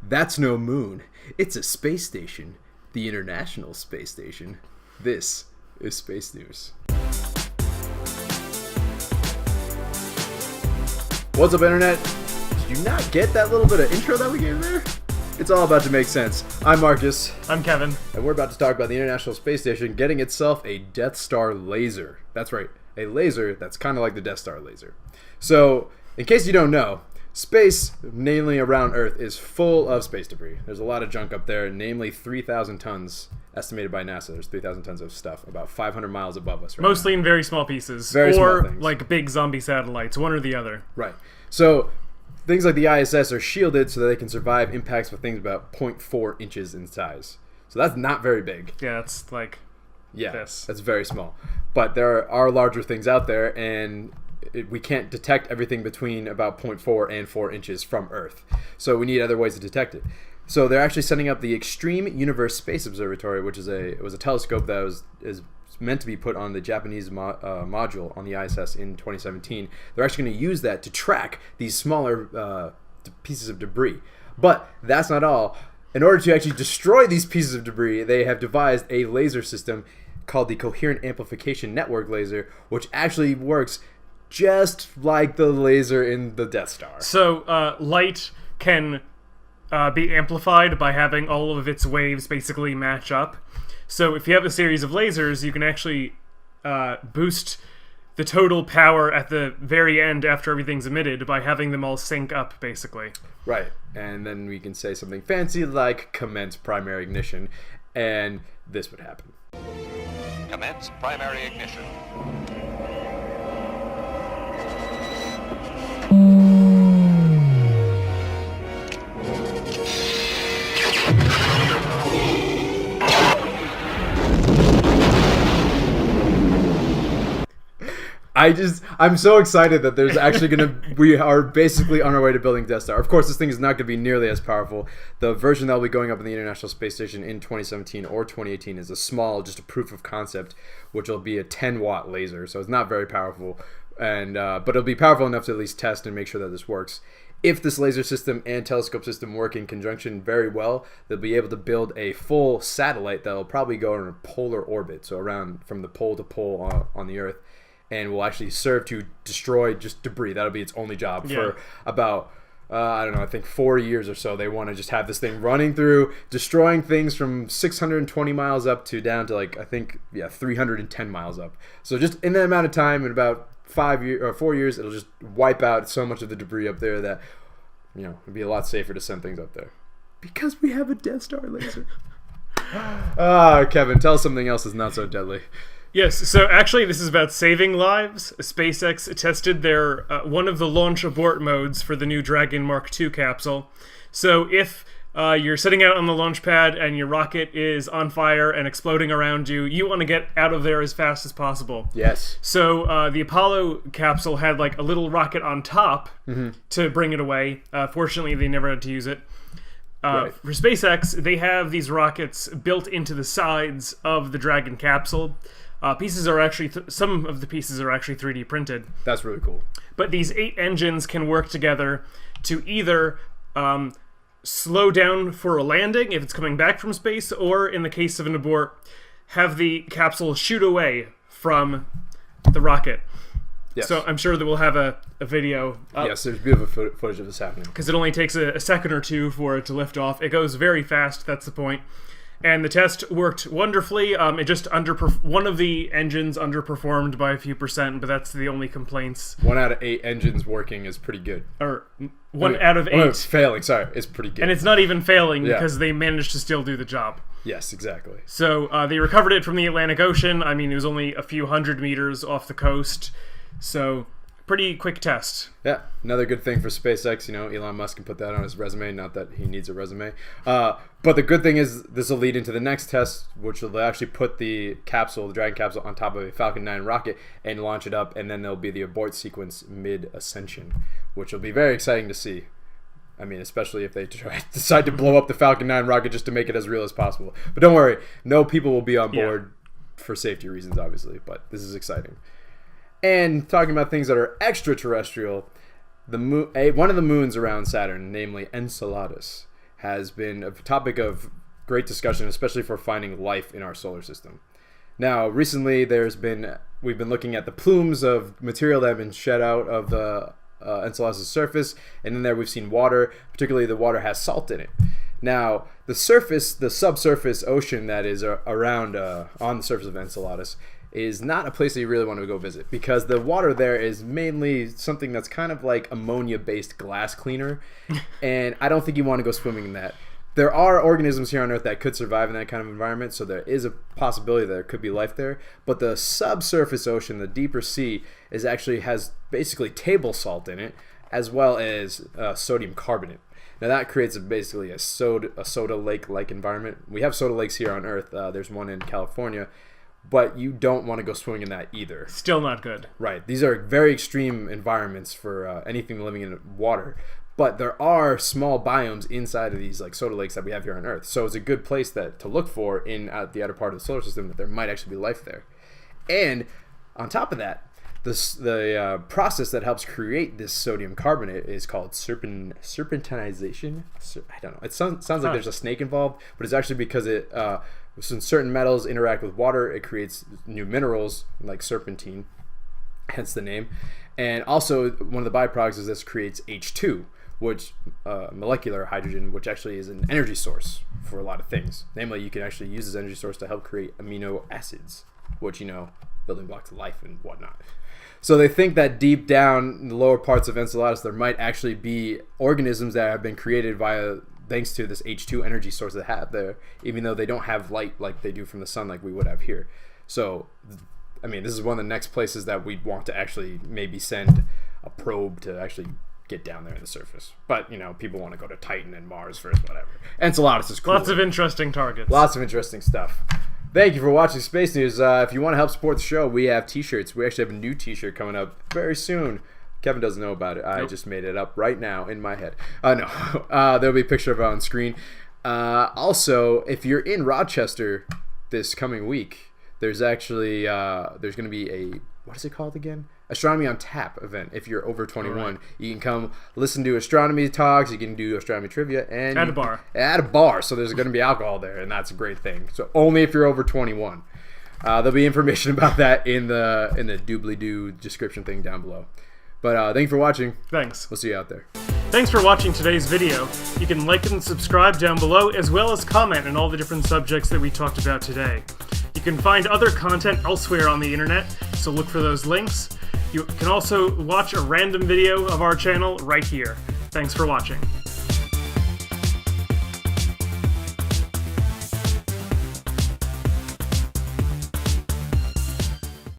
That's no moon. It's a space station. The International Space Station. This is Space News. What's up, Internet? Did you not get that little bit of intro that we gave there? It's all about to make sense. I'm Marcus. I'm Kevin. And we're about to talk about the International Space Station getting itself a Death Star laser. That's right, a laser that's kind of like the Death Star laser. So, in case you don't know, space, namely around Earth, is full of space debris. There's a lot of junk up there, namely 3,000 tons, estimated by NASA. There's 3,000 tons of stuff about 500 miles above us right Mostly now. in very small pieces. Very or small things. like big zombie satellites, one or the other. Right. So, things like the ISS are shielded so that they can survive impacts with things about 0.4 inches in size. So that's not very big. Yeah, it's like this. That's very small. But there are larger things out there, and we can't detect everything between about 0.4 and 4 inches from Earth. So we need other ways to detect it. So they're actually setting up the Extreme Universe Space Observatory, which is a telescope that is meant to be put on the Japanese module on the ISS in 2017. They're actually going to use that to track these smaller pieces of debris. But that's not all. In order to actually destroy these pieces of debris, they have devised a laser system called the Coherent Amplification Network laser, which actually works just like the laser in the Death Star. So light can be amplified by having all of its waves basically match up. So if you have a series of lasers, you can actually boost the total power at the very end after everything's emitted by having them all sync up, basically. Right. And then we can say something fancy like commence primary ignition, and this would happen. Commence primary ignition. I'm so excited that there's actually we are basically on our way to building Death Star. Of course, this thing is not going to be nearly as powerful. The version that will be going up in the International Space Station in 2017 or 2018 is just a proof of concept, which will be a 10-watt laser. So it's not very powerful, but it'll be powerful enough to at least test and make sure that this works. If this laser system and telescope system work in conjunction very well, they'll be able to build a full satellite that will probably go in a polar orbit, so around from the pole to pole on the Earth, and will actually serve to destroy just debris. That'll be its only job for about, I think 4 years or so. They want to just have this thing running through, destroying things from 620 miles up to down to 310 miles up. So just in that amount of time, in about 4 years, it'll just wipe out so much of the debris up there that, it'd be a lot safer to send things up there. Because we have a Death Star laser. Kevin, tell us something else that's not so deadly. Yes, so actually this is about saving lives. SpaceX tested their one of the launch abort modes for the new Dragon Mark II capsule. So if you're sitting out on the launch pad and your rocket is on fire and exploding around you, you want to get out of there as fast as possible. Yes. So the Apollo capsule had a little rocket on top to bring it away. Fortunately, they never had to use it. Right. For SpaceX, they have these rockets built into the sides of the Dragon capsule. Pieces are actually some of the pieces are actually 3D printed. That's really cool. But these 8 engines can work together to either slow down for a landing if it's coming back from space, or in the case of an abort, have the capsule shoot away from the rocket. Yes. So I'm sure that we'll have a video. Yes, there's beautiful footage of this happening. Because it only takes a second or two for it to lift off. It goes very fast, that's the point. And the test worked wonderfully. It just one of the engines underperformed by a few percent, but that's the only complaints. 1 out of 8 engines working is pretty good. Or one out of 8. Oh, it's failing. Sorry, it's pretty good. And it's not even failing because they managed to still do the job. Yes, exactly. So they recovered it from the Atlantic Ocean. I mean, it was only a few hundred meters off the coast. So pretty quick test. Yeah, another good thing for SpaceX. Elon Musk can put that on his resume. Not that he needs a resume. But the good thing is this will lead into the next test, which will actually put the Dragon capsule, on top of a Falcon 9 rocket and launch it up, and then there'll be the abort sequence mid-ascension, which will be very exciting to see. I mean, especially if they decide to blow up the Falcon 9 rocket just to make it as real as possible. But don't worry, no people will be on board for safety reasons, obviously. But this is exciting. And talking about things that are extraterrestrial, one of the moons around Saturn, namely Enceladus, has been a topic of great discussion, especially for finding life in our solar system. Now, recently, we've been looking at the plumes of material that have been shed out of the Enceladus' surface, and in there we've seen water. Particularly, the water has salt in it. Now, the subsurface ocean that is around on the surface of Enceladus is not a place that you really want to go visit, because the water there is mainly something that's kind of like ammonia-based glass cleaner, and I don't think you want to go swimming in that. There are organisms here on Earth that could survive in that kind of environment, so there is a possibility that there could be life there. But the subsurface ocean, the deeper sea, has basically table salt in it, as well as sodium carbonate. Now that creates basically a soda lake-like environment. We have soda lakes here on Earth. There's one in California, but you don't want to go swimming in that either. Still not good. Right. These are very extreme environments for anything living in water. But there are small biomes inside of these like soda lakes that we have here on Earth. So it's a good place to look for in the outer part of the solar system, that there might actually be life there. And on top of that, the process that helps create this sodium carbonate is called serpentinization. I don't know. It sounds like there's a snake involved, but it's actually because when certain metals interact with water, it creates new minerals like serpentine, hence the name. And also, one of the byproducts is this creates H2, which molecular hydrogen, which actually is an energy source for a lot of things. Namely, you can actually use this energy source to help create amino acids, which, building blocks of life and whatnot. So they think that deep down in the lower parts of Enceladus, there might actually be organisms that have been created thanks to this H2 energy source they have there, even though they don't have light like they do from the sun like we would have here. So, this is one of the next places that we'd want to actually maybe send a probe to actually get down there in the surface. But, people want to go to Titan and Mars first, whatever. Enceladus is cool. Lots of interesting targets. Lots of interesting stuff. Thank you for watching Space News. If you want to help support the show, we have t-shirts. We actually have a new t-shirt coming up very soon. Kevin doesn't know about it. I just made it up right now in my head. No. There'll be a picture of it on screen. Also, if you're in Rochester this coming week, there's actually there's going to be a, what is it called again? Astronomy on Tap event. If you're over 21, right, you can come listen to astronomy talks. You can do astronomy trivia and at a bar. At a bar. So there's going to be alcohol there, and that's a great thing. So only if you're over 21. There'll be information about that in the doobly-doo description thing down below. But thank you for watching. Thanks. We'll see you out there. Thanks for watching today's video. You can like and subscribe down below, as well as comment on all the different subjects that we talked about today. You can find other content elsewhere on the internet, so look for those links. You can also watch a random video of our channel right here. Thanks for watching.